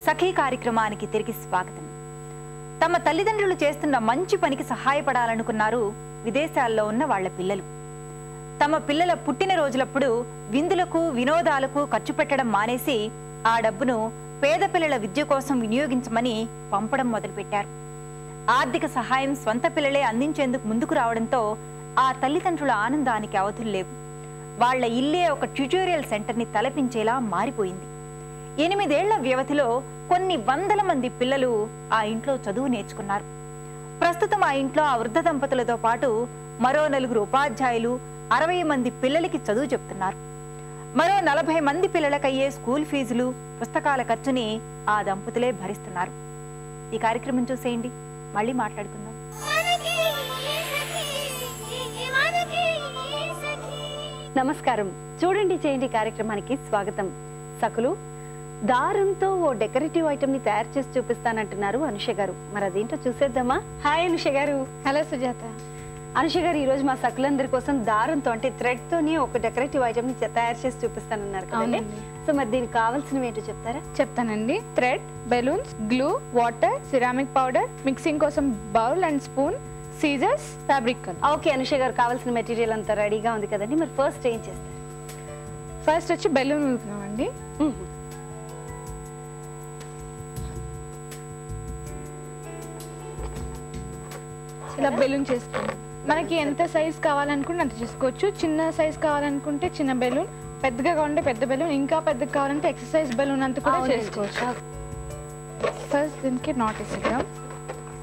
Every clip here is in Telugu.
సఖీ కార్యక్రమానికి తిరిగి స్వాగతం. తమ తల్లిదండ్రులు చేస్తున్న మంచి పనికి సహాయపడాలనుకున్నారు విదేశాల్లో ఉన్న వాళ్ల పిల్లలు. తమ పిల్లల పుట్టినరోజులప్పుడు విందులకు వినోదాలకు ఖర్చు పెట్టడం మానేసి ఆ డబ్బును పేద పిల్లల విద్య కోసం వినియోగించమని పంపడం మొదలుపెట్టారు. ఆర్థిక సహాయం స్వంత పిల్లలే అందించేందుకు ముందుకు రావడంతో ఆ తల్లిదండ్రుల ఆనందానికి అవధులు లేవు. వాళ్ల ఇల్లే ఒక ట్యూటోరియల్ సెంటర్ని తలపించేలా మారిపోయింది. 8 ఏళ్ల వ్యవధిలో కొన్ని వందల మంది పిల్లలు ఆ ఇంట్లో చదువు నేర్చుకున్నారు. ప్రస్తుతం ఆ ఇంట్లో ఆ వృద్ధ దంపతులతో పాటు మరో 4 ఉపాధ్యాయులు 60 మంది పిల్లలకి చదువు చెప్తున్నారు. మరో 40 మంది పిల్లలకయ్యే స్కూల్ ఫీజులు, పుస్తకాల ఖర్చుని ఆ దంపతులే భరిస్తున్నారు. ఈ కార్యక్రమం చూసేయండి, మళ్ళీ మాట్లాడుకుందాం. నమస్కారం. చూడండి చేయండి కార్యక్రమానికి స్వాగతం. సకులు దారంతో ఓ డెకరేటివ్ ఐటమ్ ని తయారు చేసి చూపిస్తానంటున్నారు అనుష గారు. మరి అదేంటో చూసేద్దామా? హాయ్ అనుష గారు. హలో సుజాత. అనుష గారు, ఈ రోజు మా సకులందరి కోసం దారంతో అంటే థ్రెడ్ తోని ఒక డెకరేటివ్ ఐటమ్ ని తయారు చేసి చూపిస్తానన్నారు కదండి. సో మరి దీనికి కావాల్సినవి ఏంటో చెప్తారా? చెప్తానండి. Thread, balloons, glue, water, ceramic powder, mixing కోసం bowl and spoon, scissors, fabric colour. Okay Anusha గారు, కావాల్సిన మెటీరియల్ అంతా రెడీగా ఉంది కదండి. మరి ఫస్ట్ ఏం చేస్తారు? ఫస్ట్ వచ్చి బెలూన్ ఉడుకున్నామండి. ఇలా బెలూన్ చేసుకోండి. మనకి ఎంత సైజ్ కావాలనుకుంటే అంత చేసుకోవచ్చు. చిన్న సైజ్ కావాలనుకుంటే చిన్న బెలూన్, పెద్దగా కావాలంటే పెద్ద బెలూన్, ఇంకా పెద్దగా కావాలంటే ఎక్సర్సైజ్ బెలూన్ అంత కూడా చేసుకోవచ్చు. ఫస్ట్ దీనికి నాట్ వేసేద్దాం.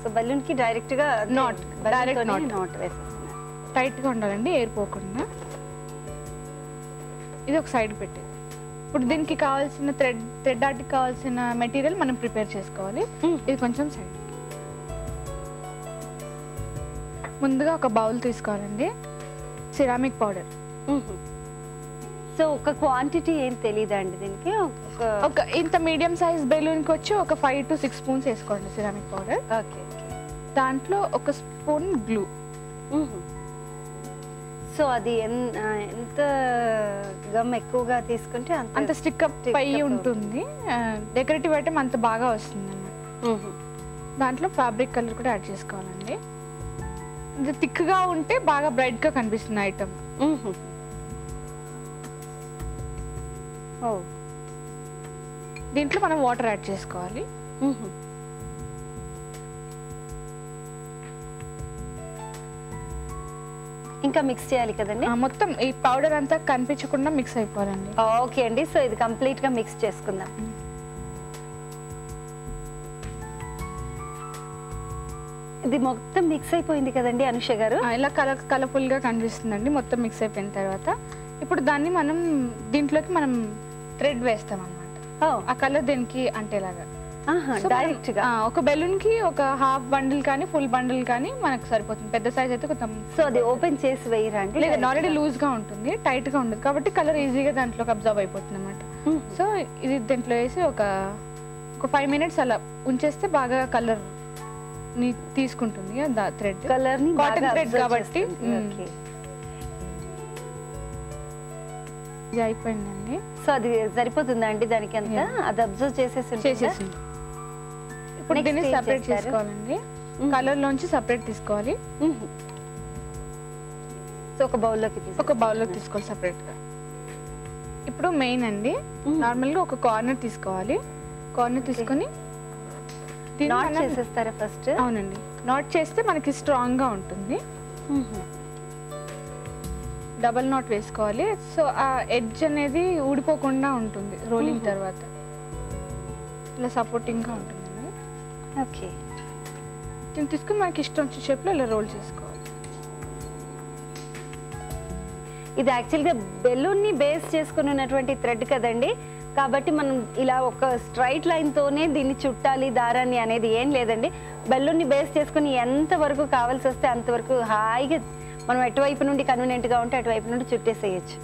సో బెలూన్ కి డైరెక్ట్ గా నాట్ వేసేస్తున్నాం. టైట్ గా ఉండాలండి, ఏరిపోకుండా. ఇది ఒక సైడ్ పెట్టేది. ఇప్పుడు దీనికి కావాల్సిన థ్రెడ్ ఆర్ట్కి కావాల్సిన మెటీరియల్ మనం ప్రిపేర్ చేసుకోవాలి. ఇది కొంచెం సైడ్. ముందుగా ఒక బౌల్ తీసుకోవాలండి, సిరామిక్ పౌడర్. సో ఒక క్వాంటిటీ ఏం తెలియదా అండి దీనికి? ఒక ఇంత మీడియం సైజ్ బెలూన్కి వచ్చి ఒక 5 to 6 స్పూన్స్ వేసుకోండి సిరామిక్ పౌడర్. ఓకే. దాంట్లో ఒక స్పూన్ గ్లూ. సో అది ఎంత గమ్ ఎక్కువగా తీసుకుంటే అంత స్టిక్అప్ పై ఉంటుంది. డెకరేటివ్ ఐటమ్ అంత బాగా వస్తుంది అన్నమాట. దాంట్లో ఫ్యాబ్రిక్ కలర్ కూడా యాడ్ చేసుకోవాలండి. ఇది థిక్గా ఉంటే బాగా బ్రైట్ గా కనిపిస్తుంది ఐటమ్. దీంట్లో మనం వాటర్ యాడ్ చేసుకోవాలి. ఇంకా మిక్స్ చేయాలి కదండి. మొత్తం ఈ పౌడర్ అంతా కనిపించకుండా మిక్స్ అయిపోవాలండి. ఓకే అండి. సో ఇది కంప్లీట్ గా మిక్స్ చేసుకుందాం. ఇది మొత్తం మిక్స్ అయిపోయింది కదండి అనుష గారు. ఇలా కలర్ఫుల్ గా కనిపిస్తుందండి మొత్తం మిక్స్ అయిపోయిన తర్వాత. ఇప్పుడు దాన్ని మనం దీంట్లోకి మనం థ్రెడ్ వేస్తాం అన్నమాట. ఆ కలర్ దీనికి అంటేలాగా డైరెక్ట్ గా ఒక బెలూన్ కి ఒక హాఫ్ బండిల్ కానీ ఫుల్ బండిల్ కానీ మనకు సరిపోతుంది. పెద్ద సైజ్ అయితే కొంచెం. సో అది ఓపెన్ చేసి వేయరా అండి? లేదు, ఆల్రెడీ లూజ్ గా ఉంటుంది, టైట్ గా ఉండదు కాబట్టి కలర్ ఈజీగా దాంట్లోకి అబ్జర్వ్ అయిపోతుంది అన్నమాట. సో ఇది దీంట్లో వేసి ఒక 5 minutes అలా ఉంచేస్తే బాగా కలర్ ని తీసుకుంటుంది. థ్రెడ్ కలర్ ని కాటన్ థ్రెడ్ కాబట్టి. ఇది అయిపోయిందండి. సో అది సరిపోతుందా అండి దానికి? అంతా అది అబ్జర్వ్ చేసేసి ఇప్పుడు దీన్ని సెపరేట్ చేసుకోవాలండి. కలర్ లోంచి సెపరేట్ తీసుకోవాలి. సో ఒక బౌల్లోకి తీసుకోవాలి సెపరేట్ గా. ఇప్పుడు మెయిన్ అండి, నార్మల్ గా ఒక కార్నర్ తీసుకోవాలి. కార్నర్ తీసుకొని నాట్ చేసేస్తారా ఫస్ట్? అవునండి, నాట్ చేస్తే మనకి స్ట్రాంగ్ గా ఉంటుంది. డబల్ నాట్ వేసుకోవాలి. సో ఆ ఎడ్జ్ అనేది ఊడిపోకుండా ఉంటుంది రోలింగ్ తర్వాత. ఇలా సపోర్టింగ్ గా ఉంటుంది. ఓకే. దీన్ని తీసుకుని మనకి ఇష్టం వచ్చే షేప్ లో ఇలా రోల్ చేసుకోవాలి. ఇది యాక్చువల్గా బెలూన్ ని బేస్ చేసుకుని ఉన్నటువంటి థ్రెడ్ కదండి. కాబట్టి మనం ఇలా ఒక స్ట్రైట్ లైన్ తోనే దీన్ని చుట్టాలి దారాన్ని అనేది ఏం లేదండి. బెలూన్ ని బేస్ చేసుకుని ఎంత వరకు కావాల్సి వస్తే అంతవరకు హాయిగా మనం ఎటువైపు నుండి కన్వీనియంట్ గా ఉంటే అటువైపు నుండి చుట్టేసేయచ్చు.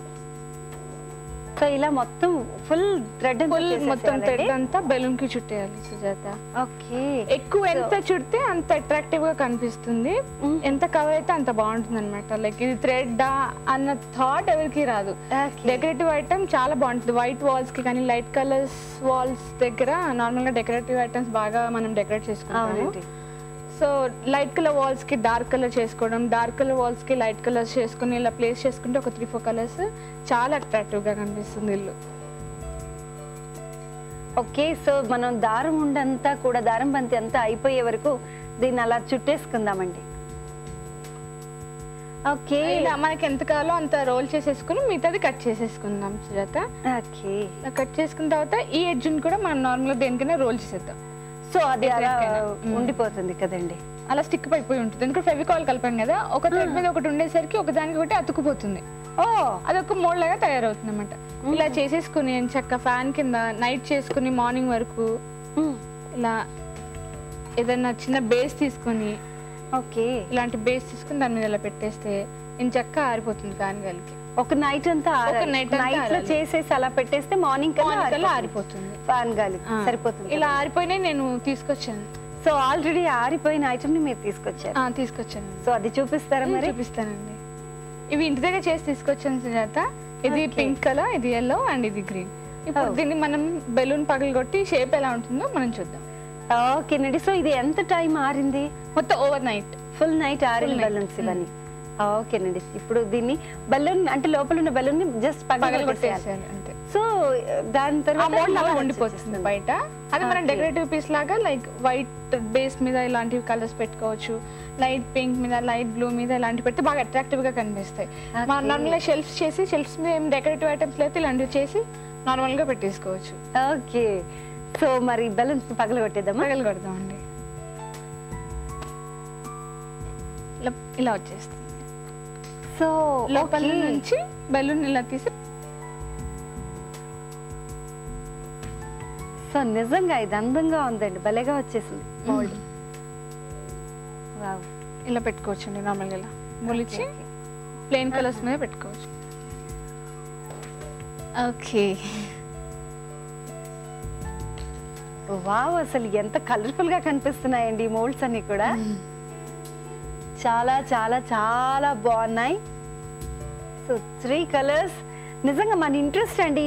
సో ఇలా మొత్తం ఫుల్ థ్రెడ్ మొత్తం థ్రెడ్ అంతా బెలూన్ కి చుట్టేయాలి సుజాత. ఓకే. ఎక్కువ ఎంత చుడితే అంత అట్రాక్టివ్ గా కనిపిస్తుంది, ఎంత కవర్ అయితే అంత బాగుంటుంది అనమాట. లైక్ ఇది థ్రెడ్ అన్న థాట్ ఎవరికి రాదు. డెకరేటివ్ ఐటమ్ చాలా బాగుంటుంది. వైట్ వాల్స్ కి కానీ లైట్ కలర్స్ వాల్స్ దగ్గర నార్మల్ గా డెకరేటివ్ ఐటమ్స్ బాగా మనం డెకరేట్ చేసుకుంటాము. సో లైట్ కలర్ వాల్స్ కి డార్క్ కలర్ చేసుకోవడం, డార్క్ కలర్ వాల్స్ కి లైట్ కలర్స్ చేసుకుని ఇలా ప్లేస్ చేసుకుంటే ఒక 3-4 కలర్స్ చాలా అట్రాక్టివ్ గా కనిపిస్తుంది ఇల్లు. ఓకే. సో మనం దారం ఉండంతా కూడా దారం బంతి అంతా అయిపోయే వరకు దీన్ని అలా చుట్టేసుకుందామండి. ఓకే. ఇలా మనకి ఎంత కావాలో అంత రోల్ చేసేసుకుని మిగతాది కట్ చేసేసుకుందాం సుజాత. ఓకే. కట్ చేసుకున్న తర్వాత ఈ ఎడ్జ్ ని కూడా మనం నార్మల్ గా దేనికైనా రోల్ చేసేద్దాం. సో అది అలా ఉండిపోతుంది కదండి, అలా స్టిక్ అయిపోయి ఉంటుంది. ఎందుకంటే ఫెవికాల్ కలిపాం కదా, ఒక థ్రెడ్ మీద ఒకటి ఉండేసరికి ఒకదానికి ఒకటి అతుక్కుపోతుంది. అదొక మోడ్ లాగా తయారవుతుంది అనమాట. ఇలా చేసేసుకుని చక్క ఫ్యాన్ కింద నైట్ చేసుకుని మార్నింగ్ వరకు ఇలా ఏదైనా చిన్న బేస్ తీసుకుని, ఓకే, ఇలాంటి బేస్ తీసుకుని దాని మీద ఇలా పెట్టేస్తే చక్క ఆరిపోతుంది ఫ్యాన్ గాలికి. ఒక నైట్ అంతా నైట్ లో చేసేసి అలా పెట్టేస్తే మార్నింగ్ కల్లా ఆరిపోతుంది ఫ్యాన్ గాలి సరిపోతుంది. ఇలా ఆరిపోయినాయి నేను తీసుకొచ్చాను. సో ఆల్రెడీ ఆరిపోయిన ఐటమ్ ని మీరు తీసుకొచ్చాను. సో అది చూపిస్తారా? మరి చూపిస్తానండి. ఇవి ఇంటి దగ్గర చేసి తీసుకొచ్చాను సుజాత. ఇది పింక్ కలర్, ఇది ఎల్లో అండ్ ఇది గ్రీన్. ఇప్పుడు దీన్ని మనం బెలూన్ పగలగొట్టి షేప్ ఎలా ఉంటుందో మనం చూద్దాం. ఓకేనండి. సో ఇది ఎంత టైం ఆరింది? మొత్తం ఓవర్ నైట్, ఫుల్ నైట్ ఆరిన బెలూన్స్ ఇవన్నీ. ఓకేనండి. ఇప్పుడు దీన్ని బెలూన్ అంటే లోపల ఉన్న బెలూన్ ని జస్ట్ పగలగొట్టేయాలి అంతే. సో దాని తర్వాత ఉండిపోతుంది బయట. అది మనం డెకరేటివ్ పీస్ లాగా లైక్ వైట్ బేస్ మీద ఇలాంటివి కలర్స్ పెట్టుకోవచ్చు, లైట్ పింక్ మీద లైట్ బ్లూ మీద ఇలాంటివి పెడితే బాగా అట్రాక్టివ్ గా కనిపిస్తాయి. మనం నార్మల్ గా షెల్ఫ్స్ చేసి షెల్ఫ్స్ మీద ఏం డెకరేటివ్ ఐటమ్స్ అయితే ఇలాంటివి చేసి నార్మల్ గా పెట్టేసుకోవచ్చు. ఓకే. సో మరి బెలూన్స్ పగలగొట్టేద్దామా? పగలగొడదామండి. ఇలా వచ్చేస్తుంది. సో లోపల నుంచి బెలూన్ ఇలా తీసి, సో నిజంగా ఇది అందంగా ఉందండి, భలేగా వచ్చేసింది మోల్డ్. ఇలా పెట్టుకోవచ్చు అండి. నార్మల్గా ఇలా మొలిచి ప్లెయిన్ కలర్స్ మీద పెట్టుకోవచ్చు. ఓకే. వావ్, అసలు ఎంత కలర్ఫుల్ గా కనిపిస్తున్నాయండి ఈ మోల్డ్స్ అన్ని కూడా. చాలా చాలా చాలా బాగున్నాయి. సో 3 కలర్స్ నిజంగా మన ఇంట్రెస్ట్ అండి.